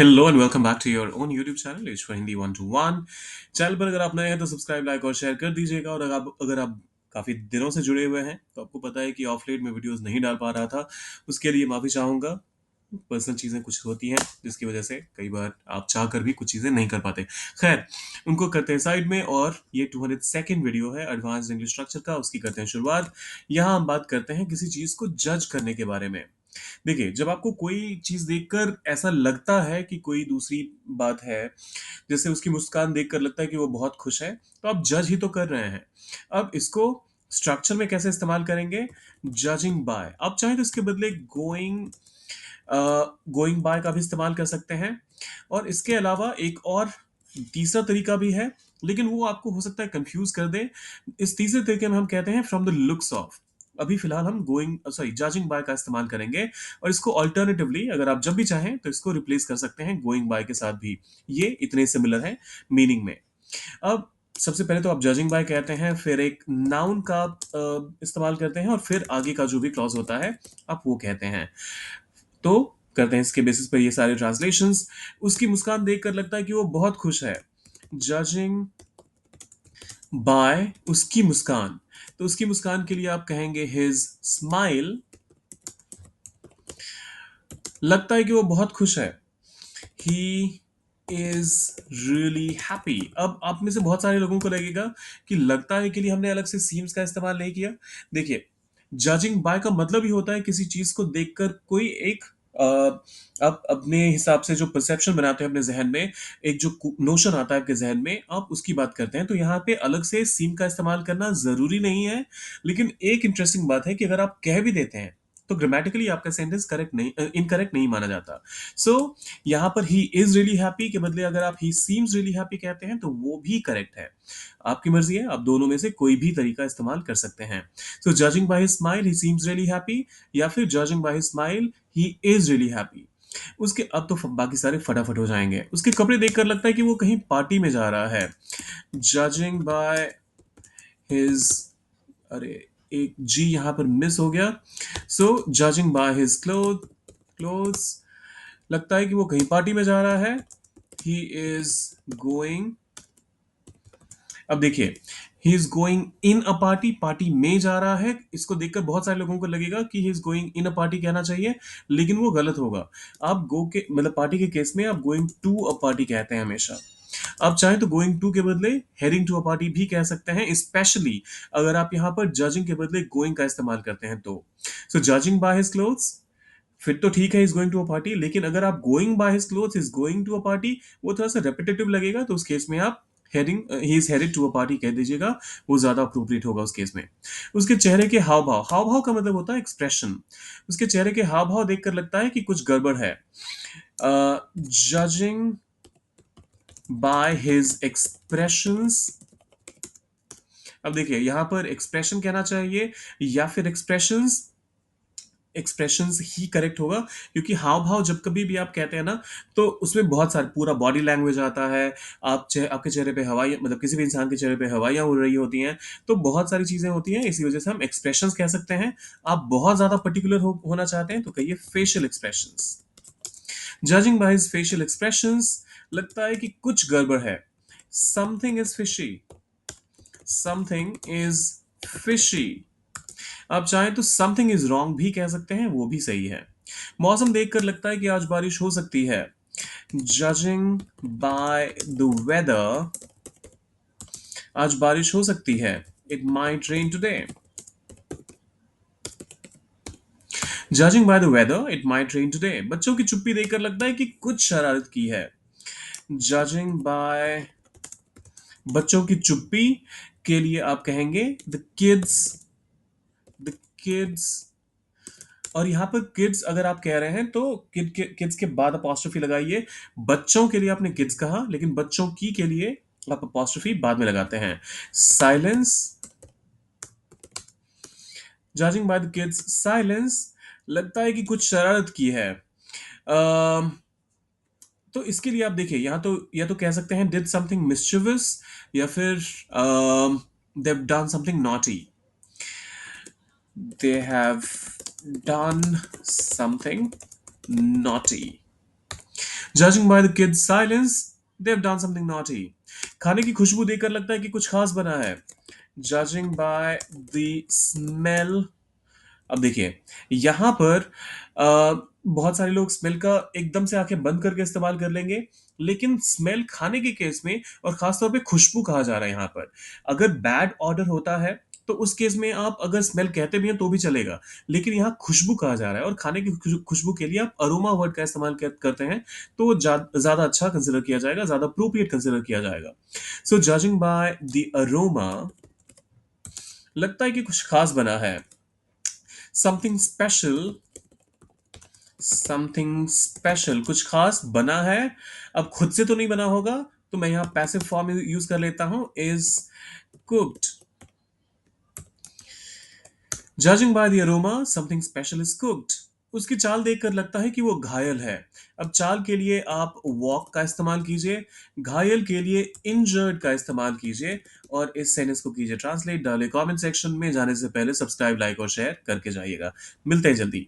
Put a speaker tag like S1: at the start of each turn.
S1: Hello and welcome back to your own YouTube channel it's for Hindi 121। Channel पर अगर आप नए हैं तो सब्सक्राइब लाइक और शेयर कर दीजिएगा। और अगर आप काफ़ी दिनों से जुड़े हुए हैं तो आपको पता है कि ऑफ लेट में वीडियोस नहीं डाल पा रहा था। उसके लिए माफ़ी चाहूँगा। पर्सनल चीज़ें कुछ होती हैं जिसकी वजह से कई बार आप चाह कर भी कुछ चीज़ें नहीं कर पाते। खैर, उनको करते हैं साइड में और ये 202nd वीडियो है एडवांस्ड इंग्लिश स्ट्रक्चर का, उसकी करते हैं शुरुआत। यहाँ हम बात करते हैं किसी चीज़ को जज करने के बारे में। देखिए, जब आपको कोई चीज़ देखकर ऐसा लगता है कि कोई दूसरी बात है, जैसे उसकी मुस्कान देखकर लगता है कि वो बहुत खुश है, तो आप जज ही तो कर रहे हैं। अब इसको स्ट्रक्चर में कैसे इस्तेमाल करेंगे? Judging by. आप चाहें तो इसके बदले गोइंग बाय का भी इस्तेमाल कर सकते हैं। और इसके अलावा एक और तीसरा तरीका भी है, लेकिन वो आपको हो सकता है कंफ्यूज कर दे। इस तीसरे तरीके में हम कहते हैं फ्रॉम द लुक्स ऑफ। अभी फिलहाल हम जजिंग बाय का इस्तेमाल करेंगे। और इसको अल्टरनेटिवली अगर आप जब भी चाहें तो इसको रिप्लेस कर सकते हैं गोइंग बाय के साथ भी। ये इतने सिमिलर हैं मीनिंग में। अब सबसे पहले तो आप जजिंग बाय कहते हैं, फिर एक नाउन का इस्तेमाल करते हैं और फिर आगे का जो भी क्लॉज होता है आप वो कहते हैं। तो करते हैं इसके बेसिस पर ये सारे ट्रांसलेशंस। उसकी मुस्कान देखकर लगता है कि वो बहुत खुश है। जजिंग बाय उसकी मुस्कान। तो उसकी मुस्कान के लिए आप कहेंगे हिज स्माइल। लगता है कि वो बहुत खुश है। ही इज रियली हैप्पी। अब आप में से बहुत सारे लोगों को लगेगा कि लगता है कि लिए हमने अलग से सीम्स का इस्तेमाल नहीं किया। देखिए, जजिंग बाय का मतलब ही होता है किसी चीज को देखकर कोई एक आप अपने हिसाब से जो परसेप्शन बनाते हैं अपने जहन में, एक जो नोशन आता है आपके जहन में, आप उसकी बात करते हैं। तो यहाँ पे अलग से सीम का इस्तेमाल करना जरूरी नहीं है। लेकिन एक इंटरेस्टिंग बात है कि अगर आप कह भी देते हैं तो ग्रामेटिकली आपका सेंटेंस करेक्ट नहीं, इनकरेक्ट नहीं माना जाता। सो यहाँ पर ही इज रियली हैप्पी के बदले अगर आप ही सीम्स रियली हैप्पी कहते हैं तो वो भी करेक्ट है। आपकी मर्जी है, आप दोनों में से कोई भी तरीका इस्तेमाल कर सकते हैं। So judging by his smile he seems really happy, या फिर judging by his smile he is really happy. उसके अब तो बाकी सारे फटाफट हो जाएंगे। उसके कपड़े देखकर लगता है कि वो कहीं पार्टी में जा रहा है। जजिंग बाय हिज, अरे एक जी यहाँ पर मिस हो गया। सो जजिंग बाय हिज क्लोथ्स, लगता है कि वो कहीं पार्टी में जा रहा है। ही इज गोइंग, अब देखिए, he is going in a party, party में जा रहा है। इसको देखकर बहुत सारे लोगों को लगेगा कि he is going in a party कहना चाहिए, लेकिन वो गलत होगा। आप गो के मतलब पार्टी के केस में आप गोइंग टू अ पार्टी कहते हैं हमेशा। आप चाहें तो गोइंग टू के बदले हेडिंग टू अ पार्टी भी कह सकते हैं, स्पेशली अगर आप यहाँ पर जजिंग के बदले गोइंग का इस्तेमाल करते हैं तो। So judging by his clothes, फिर तो ठीक है is going to a party, लेकिन अगर आप going by his clothes is going to a party, वो थोड़ा सा रेपिटेटिव लगेगा। तो उस केस में आप heading he is headed to a party कह दीजिएगा, वो ज्यादा अप्रोप्रिएट होगा उस केस में। उसके चेहरे के हाव भाव, हाव भाव का मतलब होता है एक्सप्रेशन। उसके चेहरे के हाव भाव देखकर लगता है कि कुछ गड़बड़ है। जजिंग बाय हिज एक्सप्रेशंस, अब देखिए यहाँ पर एक्सप्रेशन कहना चाहिए या फिर एक्सप्रेशंस। एक्सप्रेशंस ही करेक्ट होगा, क्योंकि हाव भाव जब कभी भी आप कहते हैं ना, तो उसमें बहुत सारे पूरा बॉडी लैंग्वेज आता है। आपके चेहरे पे हवाई, मतलब किसी भी इंसान के चेहरे पे हवाइयाँ उड़ रही होती हैं। तो बहुत सारी चीजें होती हैं, इसी वजह से हम एक्सप्रेशंस कह सकते हैं। आप बहुत ज्यादा पर्टिकुलर होना चाहते हैं तो कहिए facial expressions. Judging by his facial expressions, लगता है कि कुछ गड़बड़ है। Something is fishy, something is fishy. आप चाहें तो समथिंग इज रॉन्ग भी कह सकते हैं, वो भी सही है। मौसम देखकर लगता है कि आज बारिश हो सकती है। जजिंग बाय द वेदर, आज बारिश हो सकती है। It might rain today. Judging by the whether it might rain today, बच्चों की चुप्पी देखकर लगता है कि कुछ शरारत की है। जजिंग बाय बच्चों की चुप्पी के लिए आप कहेंगे द किड्स। और यहाँ पर किड्स अगर आप कह रहे हैं तो किड्स के बाद अपॉस्ट्रोफी लगाइए। बच्चों के लिए आपने किड्स कहा, लेकिन बच्चों की के लिए आप अपॉस्ट्रोफी बाद में लगाते हैं। Silence, judging by the kids silence, लगता है कि कुछ शरारत की है। अम, तो इसके लिए आप देखिए, यहाँ तो या तो कह सकते हैं डिड समथिंग मिस्chievous, या फिर they have done something naughty. They have done something naughty. Judging by the kids silence they have done something naughty. खाने की खुशबू देखकर लगता है कि कुछ खास बना है। Judging by the smell. अब देखिए, यहाँ पर बहुत सारे लोग स्मेल का एकदम से आंखें बंद करके इस्तेमाल कर लेंगे, लेकिन स्मेल खाने के केस में और खास तौर पे खुशबू कहा जा रहा है यहाँ पर। अगर बैड ऑर्डर होता है तो उस केस में आप अगर स्मेल कहते भी हैं तो भी चलेगा, लेकिन यहाँ खुशबू कहा जा रहा है और खाने की खुशबू के लिए आप अरोमा वर्ड का इस्तेमाल करते हैं, तो ज्यादा अच्छा कंसिडर किया जाएगा, ज्यादा अप्रोप्रिएट कंसिडर किया जाएगा। सो जजिंग बाय द अरोमा, लगता है कि कुछ खास बना है। समथिंग स्पेशल, समथिंग स्पेशल, कुछ खास बना है। अब खुद से तो नहीं बना होगा, तो मैं यहां पैसिव फॉर्म यूज कर लेता हूं, is cooked. Judging by the aroma something special is cooked. उसकी चाल देखकर लगता है कि वो घायल है। अब चाल के लिए आप वॉक का इस्तेमाल कीजिए, घायल के लिए इंजर्ड का इस्तेमाल कीजिए, और इस सेंटेंस को कीजिए ट्रांसलेट। डाले कमेंट सेक्शन में जाने से पहले सब्सक्राइब, लाइक और शेयर करके जाइएगा। मिलते हैं जल्दी।